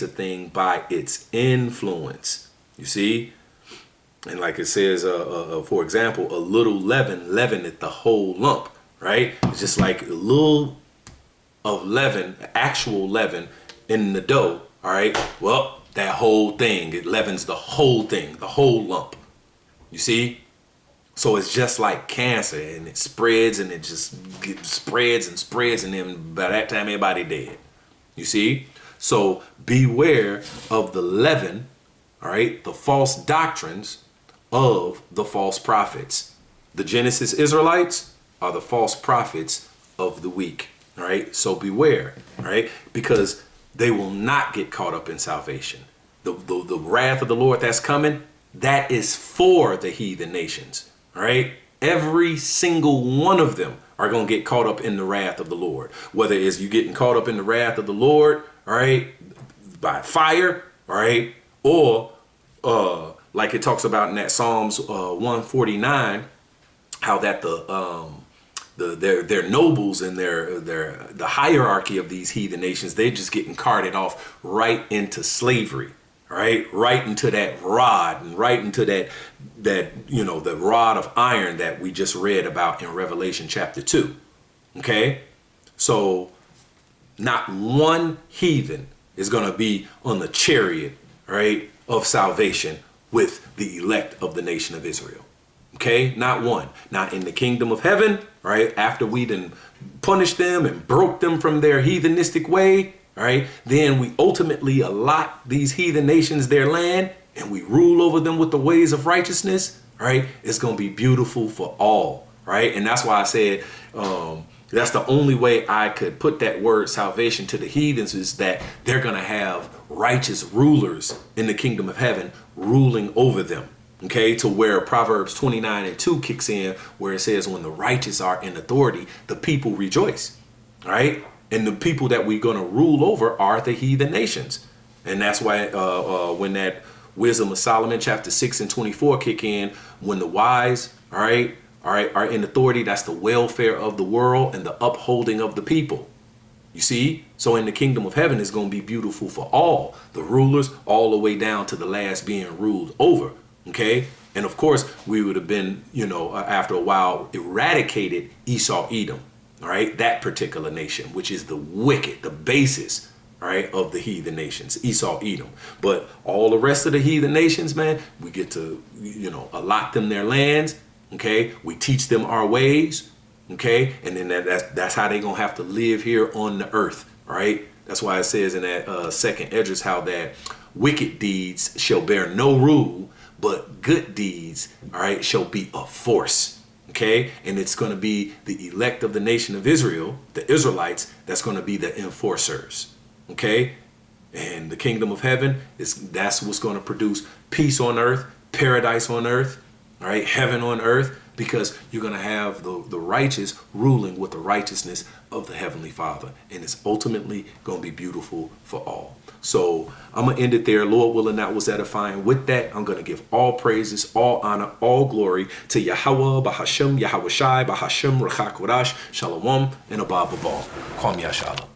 a thing by its influence. You see? And like it says, for example, a little leaven leaveneth the whole lump, right? It's just like a little of leaven, actual leaven in the dough, all right? Well, that whole thing, it leavens the whole thing, the whole lump. You see? So it's just like cancer, and it spreads and it just spreads and spreads, and then by that time everybody dead. You see? So beware of the leaven, all right, the false doctrines of the false prophets. The Genesis Israelites are the false prophets of the week, all right? So beware, all right, because they will not get caught up in salvation. The wrath of the Lord that's coming, that is for the heathen nations, all right? Every single one of them are going to get caught up in the wrath of the Lord. Whether it's you getting caught up in the wrath of the Lord, all right, by fire, all right, or like it talks about in that Psalms 149, how that their nobles and the hierarchy of these heathen nations, they're just getting carted off right into slavery, right into that rod, and right into that the rod of iron that we just read about in Revelation chapter 2. Okay, so not one heathen is going to be on the chariot, right, of salvation with the elect of the nation of Israel. Okay, not one. Not in the kingdom of heaven, right? After we done punished them and broke them from their heathenistic way, right? Then we ultimately allot these heathen nations their land, and we rule over them with the ways of righteousness, right? It's going to be beautiful for all, right? And that's why I said that's the only way I could put that word salvation to the heathens, is that they're going to have righteous rulers in the kingdom of heaven ruling over them. Okay, to where Proverbs 29:2 kicks in, where it says, when the righteous are in authority, the people rejoice. Right? And the people that we're going to rule over are the heathen nations. And that's why when that Wisdom of Solomon chapter 6:24 kick in, when the wise, are in authority, that's the welfare of the world and the upholding of the people. You see? So in the kingdom of heaven, it's going to be beautiful for all, the rulers, all the way down to the last being ruled over. Okay. And of course, we would have been, after a while, eradicated Esau, Edom. All right. That particular nation, which is the wicked, the basis, right, of the heathen nations, Esau, Edom. But all the rest of the heathen nations, man, we get to, allot them their lands. Okay. We teach them our ways. Okay. And then that's how they're going to have to live here on the earth. Right. That's why it says in that second Esdras how that wicked deeds shall bear no rule, but good deeds, all right, shall be a force. Okay. And it's going to be the elect of the nation of Israel, the Israelites, that's going to be the enforcers. Okay. And the kingdom of heaven that's what's going to produce peace on earth, paradise on earth, all right, heaven on earth, because you're going to have the righteous ruling with the righteousness of the Heavenly Father. And it's ultimately going to be beautiful for all. So I'm going to end it there. Lord willing, that was edifying. With that, I'm going to give all praises, all honor, all glory to Yahweh, Bahashem, Yahweh Shai, Bahashem, Rachak Wadash, Shalom, and Abba Babal. Kwam Yashala.